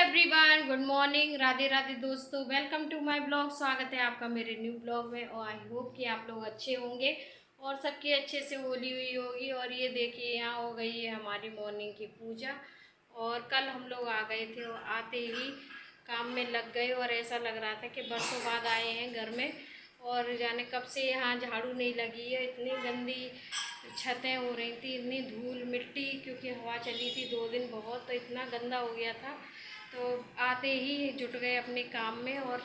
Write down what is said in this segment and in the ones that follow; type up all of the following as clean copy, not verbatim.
Everyone, good morning, Radhe Radhe दोस्तों। Welcome to my blog. स्वागत है आपका मेरे न्यू ब्लॉग में और आई होप कि आप लोग अच्छे होंगे और सबकी अच्छे से होली हुई होगी। और ये देखिए यहाँ हो गई है हमारी मॉर्निंग की पूजा। और कल हम लोग आ गए थे और आते ही काम में लग गए और ऐसा लग रहा था कि बरसों बाद आए हैं घर में और जाने कब से यहाँ झाड़ू नहीं लगी है। इतनी गंदी छतें हो रही थी, इतनी धूल मिट्टी, क्योंकि हवा चली थी 2 दिन बहुत, तो इतना गंदा हो गया था। तो आते ही जुट गए अपने काम में और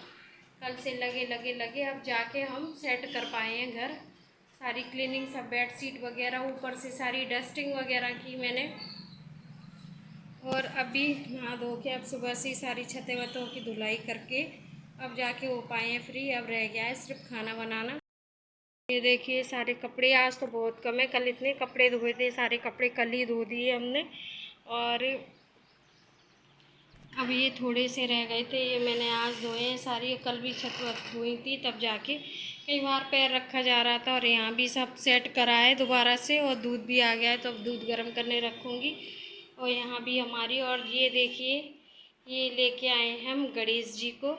कल से लगे लगे लगे अब जाके हम सेट कर पाए हैं घर। सारी क्लीनिंग, सब बेड शीट वगैरह, ऊपर से सारी डस्टिंग वगैरह की मैंने। और अभी नहा धो के अब सुबह से सारी छतें वतों की धुलाई करके अब जाके हो पाए हैं फ्री। अब रह गया है सिर्फ खाना बनाना। ये देखिए सारे कपड़े, आज तो बहुत कम है, कल इतने कपड़े धोए थे, सारे कपड़े कल ही धो दिए हमने। और अब ये थोड़े से रह गए थे, ये मैंने आज धोए हैं सारी। कल भी छत वत धोई थी, तब जाके कई बार पैर रखा जा रहा था। और यहाँ भी सब सेट करा है दोबारा से और दूध भी आ गया है, तो अब दूध गर्म करने रखूँगी। और यहाँ भी हमारी, और ये देखिए ये लेके आए हैं हम गणेश जी को।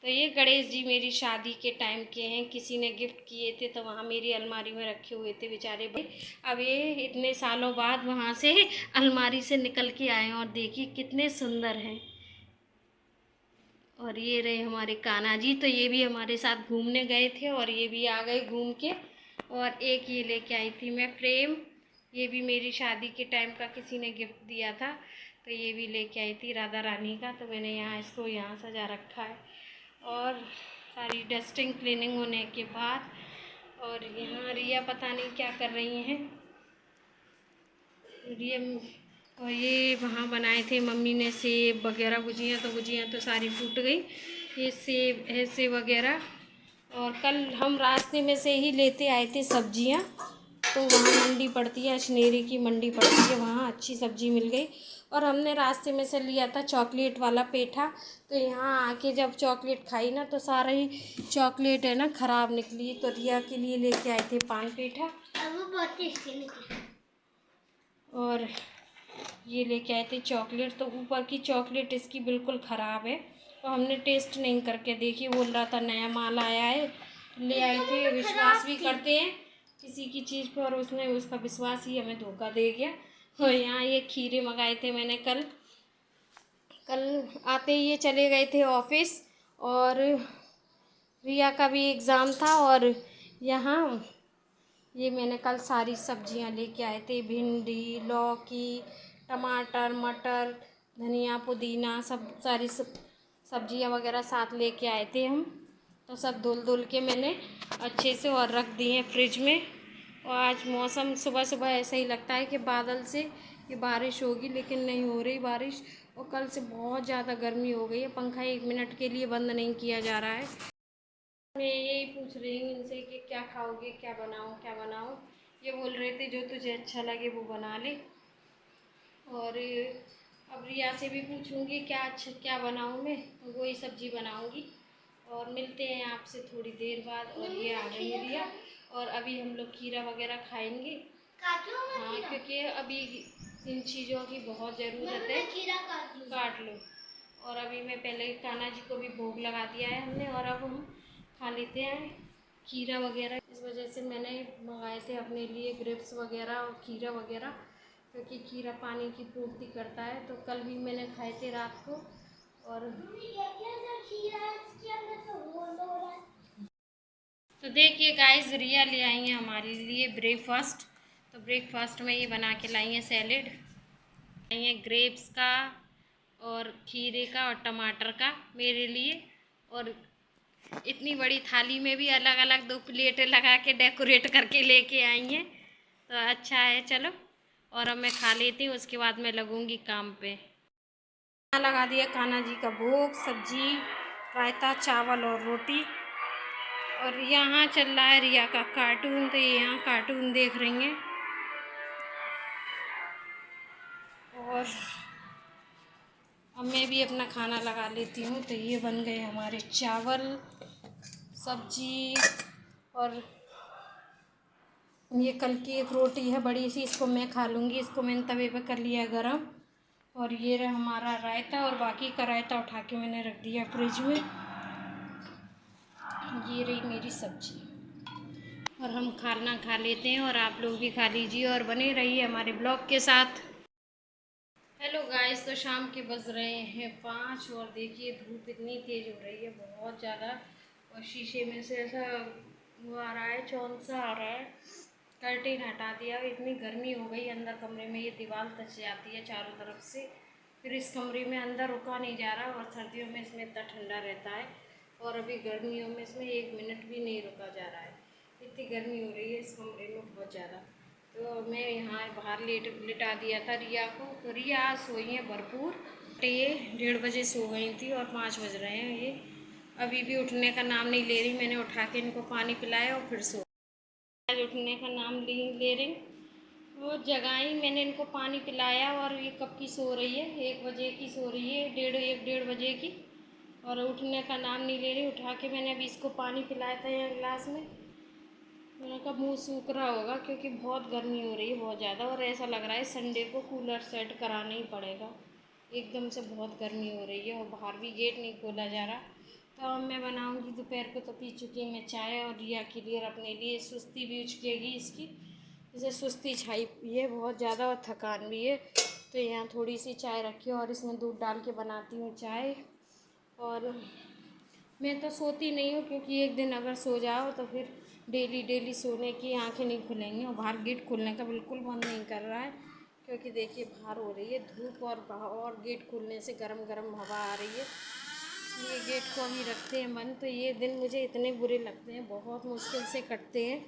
तो ये गणेश जी मेरी शादी के टाइम के हैं, किसी ने गिफ्ट किए थे, तो वहाँ मेरी अलमारी में रखे हुए थे बेचारे भाई। अब ये इतने सालों बाद वहाँ से अलमारी से निकल के आए हैं और देखिए कितने सुंदर हैं। और ये रहे हमारे कान्हा जी, तो ये भी हमारे साथ घूमने गए थे और ये भी आ गए घूम के। और एक ये लेके आई थी मैं फ्रेम, ये भी मेरी शादी के टाइम का किसी ने गिफ्ट दिया था, तो ये भी लेके आई थी राधा रानी का। तो मैंने यहाँ इसको यहाँ सजा रखा है। और सारी डस्टिंग क्लीनिंग होने के बाद, और यहाँ रिया पता नहीं क्या कर रही हैं। रिया, और ये वहाँ बनाए थे मम्मी ने सेब वगैरह, गुजियाँ तो सारी फूट गई। ये सेब है, सेब वगैरह। और कल हम रास्ते में से ही लेते आए थे सब्जियाँ, तो वहाँ मंडी पड़ती है, अशनेरी की मंडी पड़ती है, वहाँ अच्छी सब्जी मिल गई। और हमने रास्ते में से लिया था चॉकलेट वाला पेठा, तो यहाँ आके जब चॉकलेट खाई ना, तो सारा ही चॉकलेट है ना ख़राब निकली। तो रिया के लिए लेके आए थे पान पेठा, वो बहुत टेस्टी निकला। और ये लेके आए थे चॉकलेट, तो ऊपर की चॉकलेट इसकी बिल्कुल ख़राब है, तो हमने टेस्ट नहीं करके देखी। बोल रहा था नया माल आया है, ले आए थे। विश्वास भी करते हैं किसी की चीज़ पर और उसने उसका विश्वास ही हमें धोखा दे गया। और यहाँ ये खीरे मंगाए थे मैंने कल आते ही ये चले गए थे ऑफिस, और रिया का भी एग्ज़ाम था। और यहाँ ये मैंने कल सारी सब्जियां लेके आए थे, भिंडी, लौकी, टमाटर, मटर, धनिया, पुदीना, सब सारी सब्जियां वगैरह साथ लेके आए थे हम। तो सब धुल के मैंने अच्छे से और रख दिए हैं फ्रिज में। और आज मौसम सुबह सुबह ऐसा ही लगता है कि बादल से ये बारिश होगी, लेकिन नहीं हो रही बारिश। और कल से बहुत ज़्यादा गर्मी हो गई है, पंखा 1 मिनट के लिए बंद नहीं किया जा रहा है। मैं यही पूछ रही हूँ इनसे कि क्या खाओगे, क्या बनाऊँ क्या बनाऊँ। ये बोल रहे थे जो तुझे अच्छा लगे वो बना ले। और अब रिया से भी पूछूंगी क्या बनाऊँ मैं, तो वही सब्जी बनाऊंगी। और मिलते हैं आपसे थोड़ी देर बाद। और ये आ गई है रिया, और अभी हम लोग खीरा वगैरह खाएंगे। हाँ, क्योंकि अभी इन चीज़ों की बहुत ज़रूरत है। काट लो। और अभी मैं पहले कान्हा जी को भी भोग लगा दिया है हमने, और अब हम खा लेते हैं खीरा वगैरह। इस वजह से मैंने मंगाए थे अपने लिए ग्रेप्स वगैरह और खीरा वगैरह, क्योंकि खीरा पानी की पूर्ति करता है। तो कल भी मैंने खाए थे रात को। और तो देखिए गाइस, रिया ले आई हैं हमारे लिए ब्रेकफास्ट। तो ब्रेकफास्ट में ये बना के लाई हैं सैलेड, लाई हैं ग्रेप्स का और खीरे का और टमाटर का मेरे लिए। और इतनी बड़ी थाली में भी अलग अलग 2 प्लेटें लगा के डेकोरेट करके लेके आई हैं। तो अच्छा है, चलो। और अब मैं खा लेती हूँ, उसके बाद मैं लगूंगी काम पे। लगा दिया कान्हा जी का भोग, सब्जी, रायता, चावल और रोटी। और यहाँ चल रहा है रिया का कार्टून, तो ये यहाँ कार्टून देख रही हैं। और अब मैं भी अपना खाना लगा लेती हूँ। तो ये बन गए हमारे चावल, सब्जी, और ये कल की एक रोटी है बड़ी सी, इसको मैं खा लूँगी। इसको मैंने तवे पे कर लिया गरम। और ये रहा हमारा रायता, और बाकी का रायता उठा के मैंने रख दिया फ्रिज में। ये रही मेरी सब्जी, और हम खाना खा लेते हैं और आप लोग भी खा लीजिए और बने रहिए हमारे ब्लॉग के साथ। हेलो गाइस, तो शाम के बज रहे हैं 5 और देखिए धूप इतनी तेज़ हो रही है बहुत ज़्यादा, और शीशे में से ऐसा वो आ रहा है, चौंसा आ रहा है। कर्टेन हटा दिया, इतनी गर्मी हो गई अंदर कमरे में, ये दीवार तच जाती है चारों तरफ से, फिर इस कमरे में अंदर रुका नहीं जा रहा। और सर्दियों में इसमें इतना ठंडा रहता है, और अभी गर्मियों में इसमें 1 मिनट भी नहीं रुका जा रहा है, इतनी गर्मी हो रही है इस कमरे में बहुत ज़्यादा। तो मैं यहाँ बाहर लिटा दिया था रिया को, तो रिया आज सोई है भरपूर। ये 1:30 बजे सो गई थी और 5 बज रहे हैं, ये अभी भी उठने का नाम नहीं ले रही। मैंने उठा के इनको पानी पिलाया और फिर सो, आज उठने का नाम ले रही। वो जगाई, मैंने इनको पानी पिलाया, और ये कब की सो रही है, 1 बजे की सो रही है, 1:30 बजे की, और उठने का नाम नहीं ले रही। उठा के मैंने अभी इसको पानी पिलाया था यहाँ गिलास में। मैंने कहा मुँह सूख रहा होगा क्योंकि बहुत गर्मी हो रही है बहुत ज़्यादा, और ऐसा लग रहा है संडे को कूलर सेट कराना ही पड़ेगा, एकदम से बहुत गर्मी हो रही है, और बाहर भी गेट नहीं खोला जा रहा। तो अब मैं बनाऊंगी दोपहर को, तो पी चुकी मैं चाय, और रिया के लिए और अपने लिए। सुस्ती भी उचकेगी इसकी, जैसे सुस्ती छाई है बहुत ज़्यादा और थकान भी है, तो यहाँ थोड़ी सी चाय रखी है और इसमें दूध डाल के बनाती हूँ चाय। और मैं तो सोती नहीं हूँ, क्योंकि एक दिन अगर सो जाओ तो फिर डेली डेली सोने की आंखें नहीं खुलेंगी, और बाहर गेट खुलने का बिल्कुल मन नहीं कर रहा है, क्योंकि देखिए बाहर हो रही है धूप, और गेट खुलने से गरम गरम हवा आ रही है, इसलिए गेट को अभी रखते हैं बंद। तो ये दिन मुझे इतने बुरे लगते हैं, बहुत मुश्किल से कटते हैं,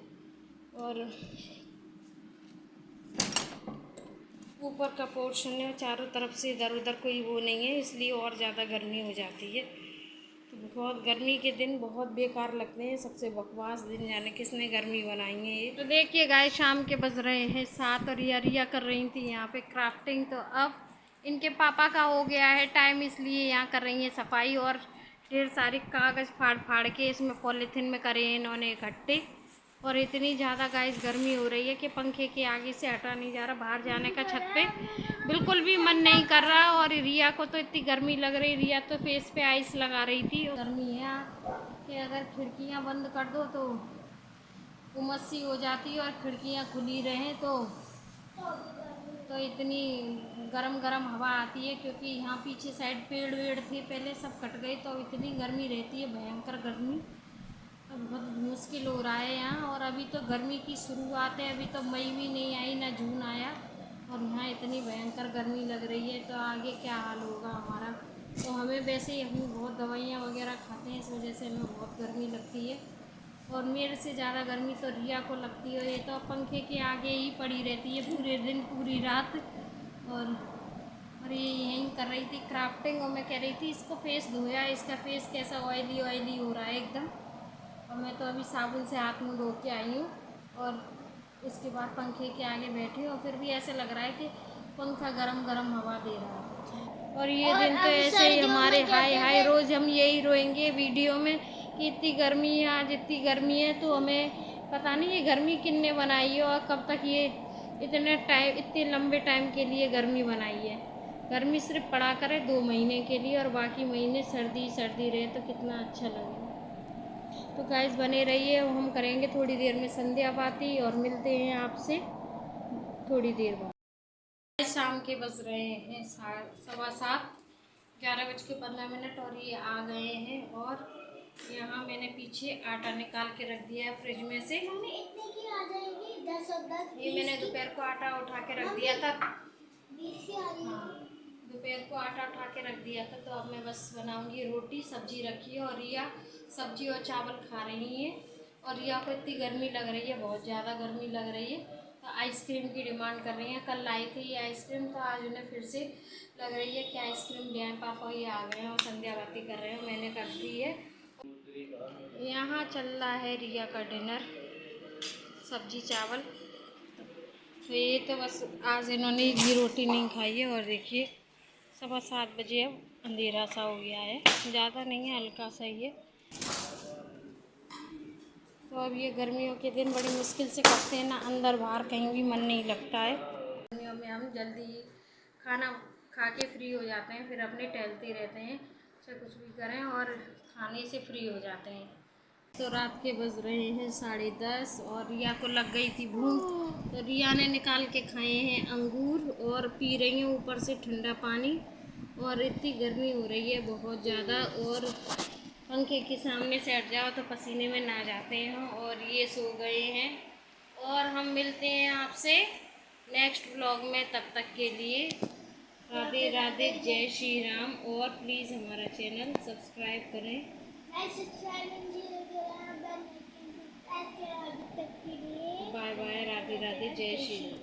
और ऊपर का पोर्शन है चारों तरफ से, इधर उधर कोई वो नहीं है, इसलिए और ज़्यादा गर्मी हो जाती है। तो बहुत गर्मी के दिन बहुत बेकार लगते हैं, सबसे बकवास दिन, जाने किसने गर्मी बनाई है ये। तो देखिए गाइस, शाम के बज रहे हैं 7 और रिया कर रही थी यहाँ पे क्राफ्टिंग। तो अब इनके पापा का हो गया है टाइम, इसलिए यहाँ कर रही हैं सफाई, और ढेर सारे कागज़ फाड़ फाड़ के इसमें पॉलीथीन में करे हैं इन्होंने इकट्ठे। और इतनी ज़्यादा गाइस गर्मी हो रही है कि पंखे के आगे से हटा नहीं जा रहा, बाहर जाने का छत पे बिल्कुल भी मन नहीं कर रहा। और रिया को तो इतनी गर्मी लग रही, रिया तो फेस पे आइस लगा रही थी। गर्मी है कि अगर खिड़कियां बंद कर दो तो उमस सी हो जाती है, और खिड़कियां खुली रहें तो इतनी गरम गरम हवा आती है, क्योंकि यहाँ पीछे साइड पेड़ वेड़ थे पहले, सब कट गए, तो इतनी गर्मी रहती है, भयंकर गर्मी। तो बहुत मुश्किल हो रहा है यहाँ। और अभी तो गर्मी की शुरुआत है, अभी तो मई भी नहीं आई ना जून आया, और यहाँ इतनी भयंकर गर्मी लग रही है, तो आगे क्या हाल होगा हमारा। तो हमें वैसे ही, हम बहुत दवाइयाँ वगैरह खाते हैं, इस वजह से हमें बहुत गर्मी लगती है, और मेरे से ज़्यादा गर्मी तो रिया को लगती है। ये तो पंखे के आगे ही पड़ी रहती है पूरे दिन पूरी रात, और ये यहीं कर रही थी क्राफ्टिंग। और मैं कह रही थी इसको फेस धोया, इसका फेस कैसा ऑयली ऑयली हो रहा है एकदम। और मैं तो अभी साबुन से हाथ मुँह धो के आई हूँ, और इसके बाद पंखे के आगे बैठी हूँ, और फिर भी ऐसे लग रहा है कि पंखा गरम गरम हवा दे रहा है। और ये दिन तो ऐसे ही हमारे हाय हाय, रोज़ हम यही रोएंगे वीडियो में कि इतनी गर्मी है, आज इतनी गर्मी है। तो हमें पता नहीं ये गर्मी किसने बनाई है, और कब तक ये इतने लंबे टाइम के लिए गर्मी बनाई है। गर्मी सिर्फ पड़ा करे 2 महीने के लिए, और बाकी महीने सर्दी सर्दी रहे तो कितना अच्छा लगे। तो गाइस बने रहिए, हम करेंगे थोड़ी देर में संध्या बाती, और मिलते हैं आपसे थोड़ी देर बाद। शाम के बज रहे हैं 7:15, 11:15, और ये आ गए हैं। और यहाँ मैंने पीछे आटा निकाल के रख दिया है फ्रिज में से। मम्मी इतने की आ जाएगी 10 और 10। ये मैंने दोपहर को आटा उठा के रख दिया था, 20 की आ जाएगी। हाँ, दोपहर को आटा उठा के रख दिया था। तो अब मैं बस बनाऊंगी रोटी, सब्जी रखी है, और रिया सब्जी और चावल खा रही है। और रिया को इतनी गर्मी लग रही है, बहुत ज़्यादा गर्मी लग रही है, तो आइसक्रीम की डिमांड कर रही हैं। कल लाई थी ये आइसक्रीम, तो आज उन्हें फिर से लग रही है कि आइसक्रीम ले आए। पापा ये आ गए हैं और संध्या बाती कर रहे हैं, मैंने कर दी है। यहाँ चल रहा है रिया का डिनर, सब्जी चावल। तो ये तो बस आज इन्होंने घी रोटी नहीं खाई है। और देखिए 7:15 बजे, अब अंधेरा सा हो गया है, ज़्यादा नहीं है, हल्का सा ही है। तो अब ये गर्मियों के दिन बड़ी मुश्किल से कटते हैं ना, अंदर बाहर कहीं भी मन नहीं लगता है। गर्मियों में हम जल्दी खाना खा के फ्री हो जाते हैं, फिर अपने टहलते रहते हैं, चाहे कुछ भी करें और खाने से फ्री हो जाते हैं। तो रात के बज रहे हैं 10:30 और रिया को लग गई थी भूख, तो रिया ने निकाल के खाए हैं अंगूर और पी रही है ऊपर से ठंडा पानी। और इतनी गर्मी हो रही है बहुत ज़्यादा, और पंखे के सामने से हट जाओ तो पसीने में ना जाते हैं। और ये सो गए हैं और हम मिलते हैं आपसे नेक्स्ट व्लॉग में। तब तक के लिए राधे राधे, जय श्री राम। और प्लीज़ हमारा चैनल सब्सक्राइब करें। बाय बाय, राधे राधे, जय श्री राम।